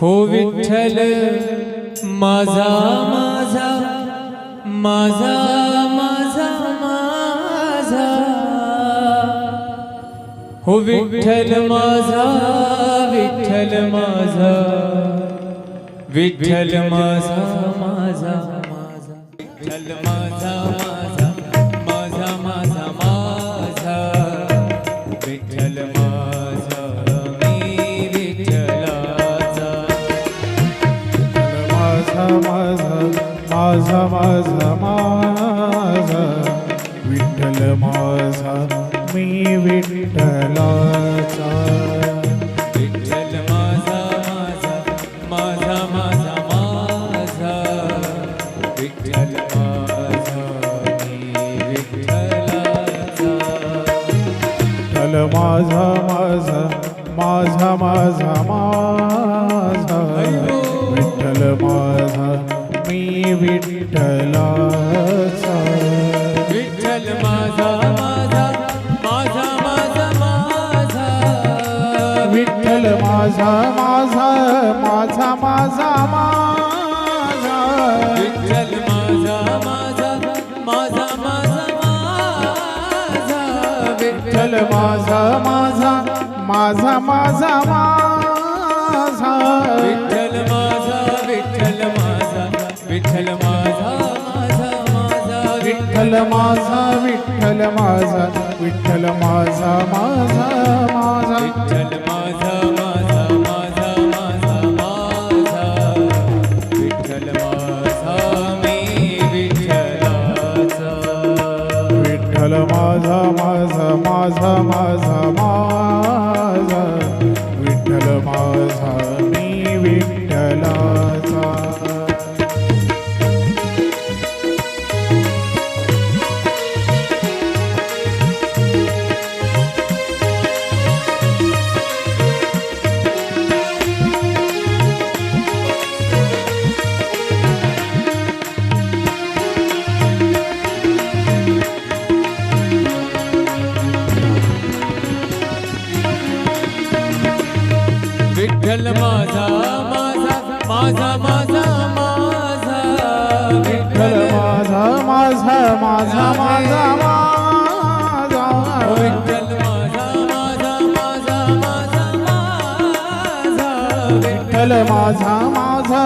हो विठ्ठल माझा माझा माझा माझा माझा हो विठ्ठल माझा विठ्ठल माझा विठ्ठल माझा माझा माझा विठ्ठल माझा माझा माझा माझा माझा विठ्ठल माझा मी विठ्ठलाचा माझा माझा माझा माझा विठ्ठल माझा मी विठ्ठलाचा विठ्ठल माझा माझा माझा माझा विठ्ठल माझा मी विठ्ठलाचा विठ्ठल माझा माझा माझा माझा विठ्ठल माझा मी विठ्ठलाचा विठ्ठल माझा माझा माझा माझा माझा विठ्ठल माझा माझा माझा माझा विठ्ठल माझा माझा माझा विठ्ठल माझा माझा माझा माझा विठ्ठल माझा विठ्ठल माझा विठ्ठल माझा माझा माझा विठ्ठल माझा विठ्ठल माझा विठ्ठल माझा माझा माझा विठ्ठल माझा माझा माझा माझा विठ्ठल माझा मी विठ्ठलाचा विठ्ठल माझा माझा माझा माझा विठ्ठल माझा मी विठ्ठलाचा विठ्ठल माझा माझा माझा माझा विठ्ठल माझा माझा माझा माझा माझा विठ्ठल माझा माझा माझा माझा माझा विठ्ठल माझा माझा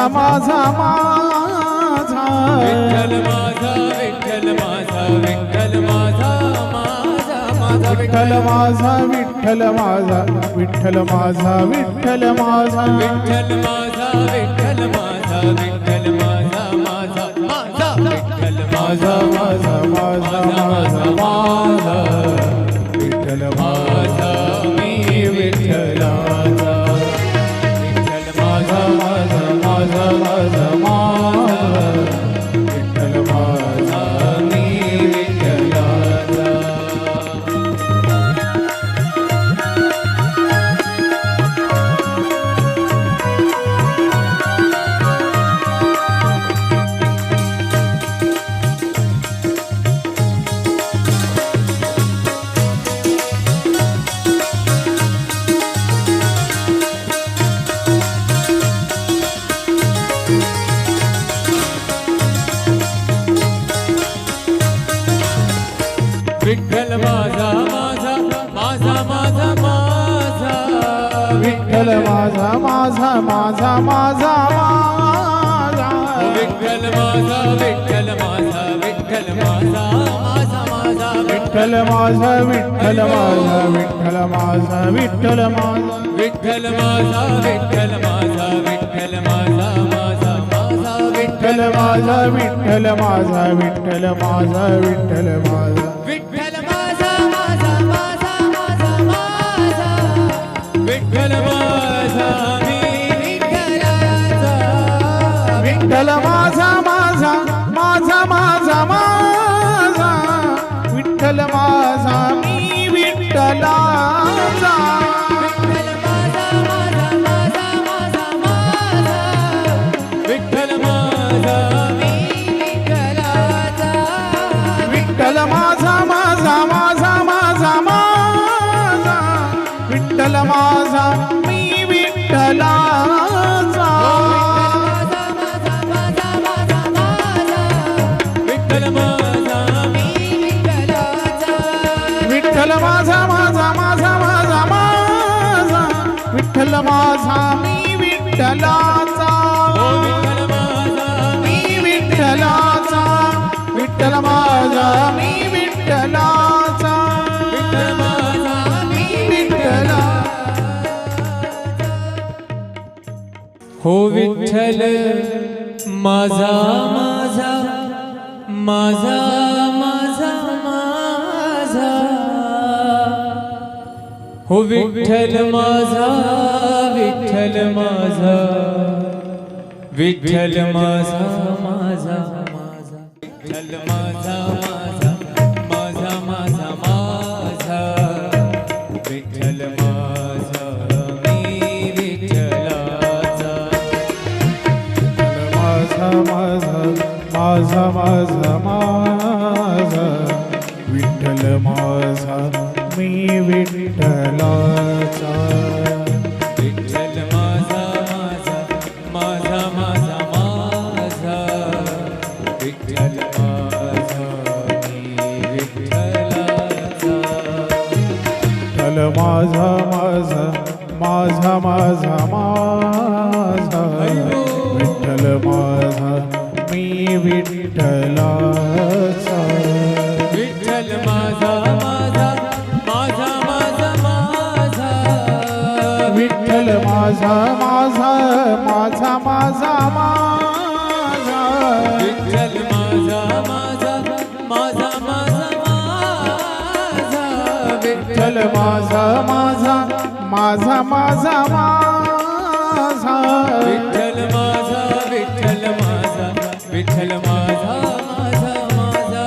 माझा माझा विठ्ठल माझा विठ्ठल माझा विठ्ठल माझा माझा विठ्ठल माझा विठ्ठल माझा विठ्ठल माझा विठ्ठल माझा विठ्ठल माझा विठ्ठल माझा विठ्ठल माझा माझा विठ्ठल माझा माझा माझा माझा माझा विठ्ठल माझा मी विठ्ठलाचा विठ्ठल माझा माझा माझा माझा विठ्ठल माझा मी विठ्ठलाचा विठ्ठल माझा माझा माझा माझा विठ्ठल माझा माझा माझा माझा माझा विठ्ठल माझा विठ्ठल माझा विठ्ठल माझा माझा माझा विठ्ठल माझा विठ्ठल माझा विठ्ठल माझा विठ्ठल माझा विठ्ठल माझा विठ्ठल माझा विठ्ठल माझा माझा माझा विठ्ठल माझा विठ्ठल माझा विठ्ठल माझा विठ्ठल माझा विठ्ठल माझा माझा माझा माझा माझा विठ्ठल माझा मी विठ्ठलाचा विठ्ठल माझा माझा माझा माझा माझा विठ्ठल माझा मी विठ्ठलाचा विठ्ठल माझा माझा माझा माझा माझा विठ्ठल माझा मी विठ्ठलाचा विठ्ठल माझा माझा मी विठ्ठलाचा ओ विठ्ठल माझा मी विठ्ठलाचा विठ्ठल माझा मी विठ्ठलाचा विठ्ठल माझा मी विठ्ठला हो विठ्ठल माझा माझा माझा माझा माझा हो विठ्ठल माझा विठ्ठल माझा विठ्ठल माझा माझा माझा विठ्ठल माझा माझा माझा माझा माझा विठ्ठल माझा मी विठ्ठलाचा माझा माझा माझा माझा विठ्ठल माझा मी विठ्ठलाचा विठ्ठल माझा माझा माझा माझा विठ्ठल माझा मी विठ्ठलाचा विठ्ठल माझा माझा माझा माझा विठ्ठल माझा मी विठ्ठलाचा विठ्ठल माझा माझा माझा माझा माझा विठ्ठल माझा माझा माझा माझा विठ्ठल माझा माझा माझा माझा विठ्ठल माझा माझा माझा माझा विठ्ठल माझा विठ्ठल माझा विठ्ठल माझा माझा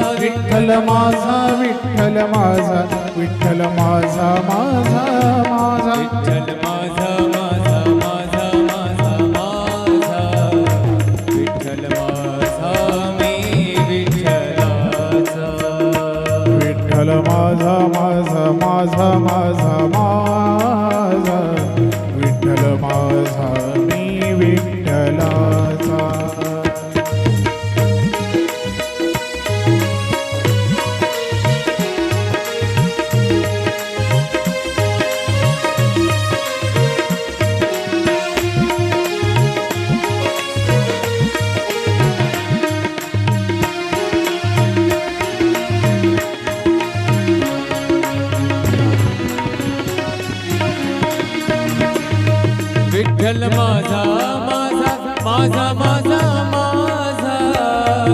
विठ्ठल माझा माझा माझा विठ्ठल माझा माझा माझा माझा विठ्ठल माझा मी विठ्ठलाचा विठ्ठल माझा माझा माझा विठ्ठल माझा मी विठ्ठलाचा विठ्ठल माझा माझा माझा माझा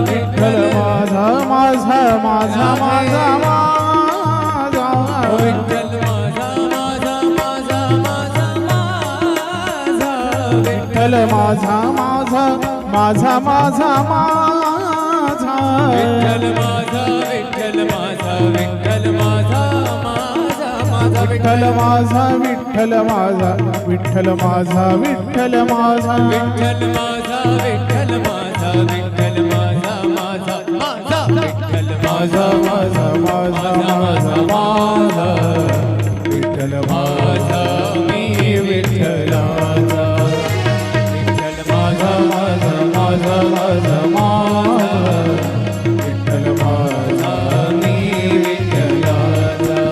विठ्ठल माझा माझा माझा माझा विठ्ठल माझा माझा माझा माझा विठ्ठल माझा माझा माझा माझा विठ्ठल माझा विठ्ठल माझा विठ्ठल माझा माझा विठ्ठल माझा विठ्ठल माझा विठ्ठल माझा विठ्ठल माझा विठ्ठल माझा विठ्ठल माझा विठ्ठल माझा माझा विठ्ठल माझा माझा माझा माझा माझा विठ्ठल माझा मी विठ्ठलाचा विठ्ठल माझा माझा माझा माझा विठ्ठल माझा मी विठ्ठलाचा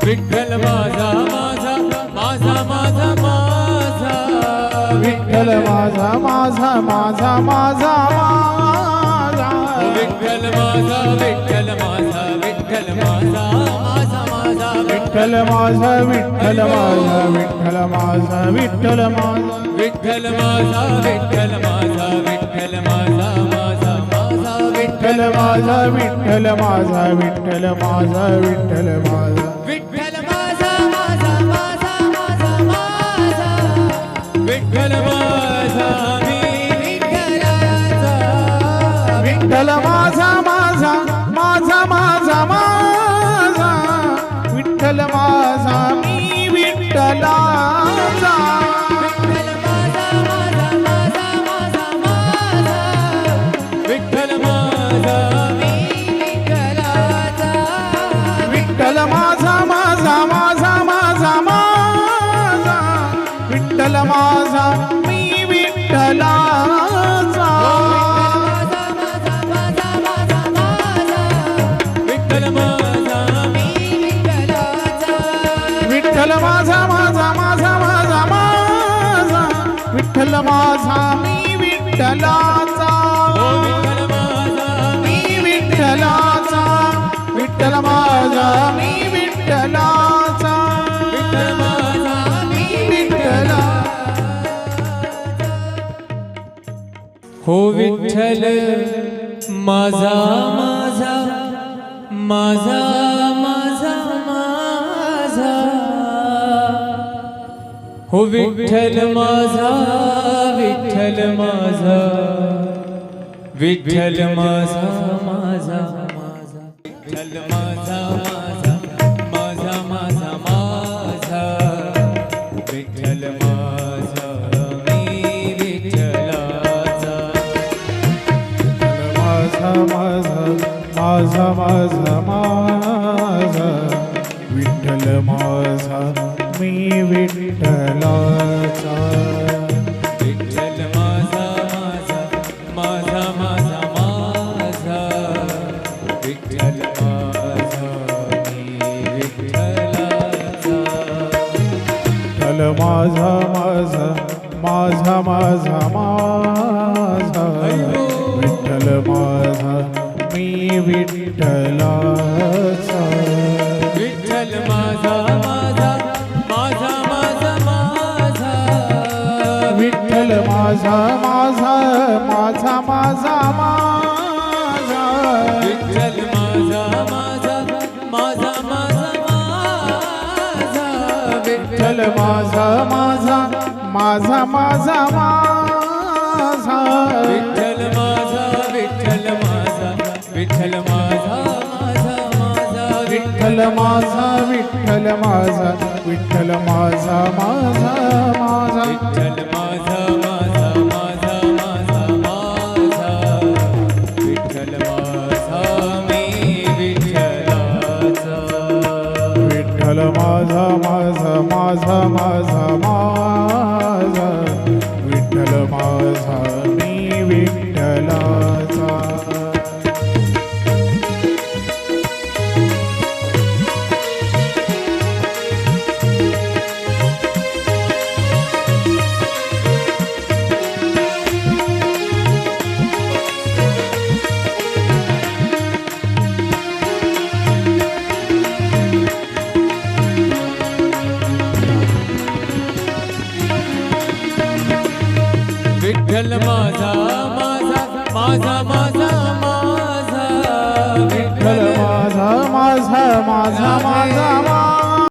विठ्ठल माझा माझा माझा माझा विठ्ठल माझा माझा माझा माझा माझा विठ्ठल माझा विठ्ठल माझा विठ्ठल माझा माझा माझा विठ्ठल माझा विठ्ठल माझा विठ्ठल माझा विठ्ठल माझा विठ्ठल माझा विठ्ठल माझा विठ्ठल माझा माझा माझा विठ्ठल माझा विठ्ठल माझा विठ्ठल माझा विठ्ठल माझा विठ्ठल माझा माझा माझा माझा माझा विठ्ठल माझा मी विठ्ठलाचा विठ्ठल माझा माझा माझा माझा माझा विठ्ठल माझा मी विठ्ठलाचा विठ्ठल माझा माझा मी विठ्ठलाचा ओ विठ्ठल माझा मी विठ्ठलाचा विठ्ठल माझा मी विठ्ठलाचा विठ्ठल माझा मी विठ्ठला हो विठ्ठल माझा माझा माझा माझा माझा हो विठ्ठल माझा विठ्ठल माझा विठ्ठल माझा माझा माझा विठ्ठल माझा माझा माझा माझा माझा विठ्ठल माझा मी विठ्ठलाचा माझा माझा माझा माझा माझा विठ्ठल माझा मी विठ्ठलाचा विठ्ठल माझा माझा माझा माझा विठ्ठल माझा मी विठ्ठलाचा विठ्ठल माझा माझा माझा माझा माझा विठ्ठल माझा मी विठ्ठलाचा विठ्ठल माझा माझा माझा माझा माझा विठ्ठल माझा माझा माझा माझा माझा विठ्ठल माझा माझा माझा माझा माझा विठ्ठल माझा माझा माझा माझा माझा विठ्ठल माझा विठ्ठल माझा विठ्ठल माझा माझा माझा विठ्ठल माझा विठ्ठल माझा विठ्ठल माझा माझा माझा विठ्ठल माझा माझा माझा माझा माझा विठ्ठल माझा मी विठ्ठलाचा विठ्ठल माझा माझा माझा माझा माझा विठ्ठल माझा मी विठ्ठलाचा विठ्ठल माझा माझा माझा माझा माझा विठ्ठल माझा माझा माझा माझा